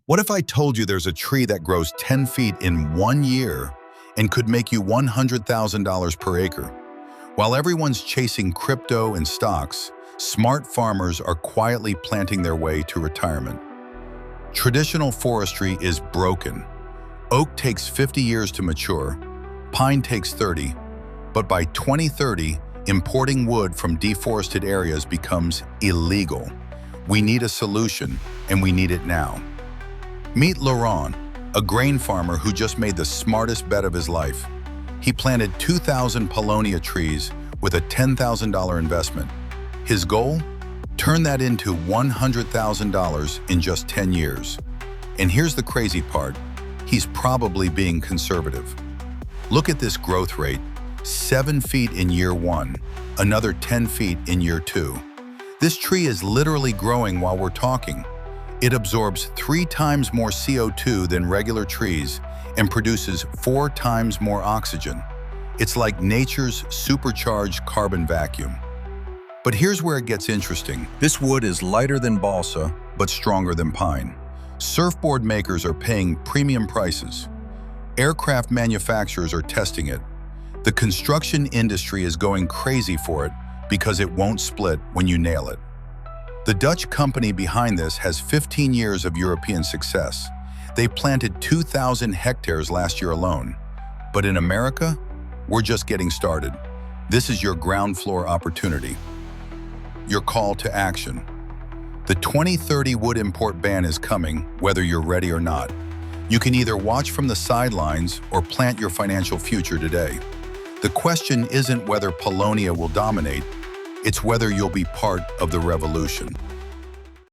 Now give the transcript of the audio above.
What if I told you there's a tree that grows 10 feet in 1 year and could make you $100,000 per acre? While everyone's chasing crypto and stocks, smart farmers are quietly planting their way to retirement. Traditional forestry is broken. Oak takes 50 years to mature, pine takes 30, but by 2030, importing wood from deforested areas becomes illegal. We need a solution, and we need it now. Meet Laurent, a grain farmer who just made the smartest bet of his life. He planted 2,000 Paulownia trees with a $10,000 investment. His goal? Turn that into $100,000 in just 10 years. And here's the crazy part. He's probably being conservative. Look at this growth rate. 7 feet in year 1, another 10 feet in year 2. This tree is literally growing while we're talking. It absorbs 3 times more CO2 than regular trees and produces 4 times more oxygen. It's like nature's supercharged carbon vacuum. But here's where it gets interesting. This wood is lighter than balsa, but stronger than pine. Surfboard makers are paying premium prices. Aircraft manufacturers are testing it. The construction industry is going crazy for it because it won't split when you nail it. The Dutch company behind this has 15 years of European success. They planted 2,000 hectares last year alone. But in America, we're just getting started. This is your ground floor opportunity. Your call to action. The 2030 wood import ban is coming, whether you're ready or not. You can either watch from the sidelines or plant your financial future today. The question isn't whether Paulownia will dominate, it's whether you'll be part of the revolution.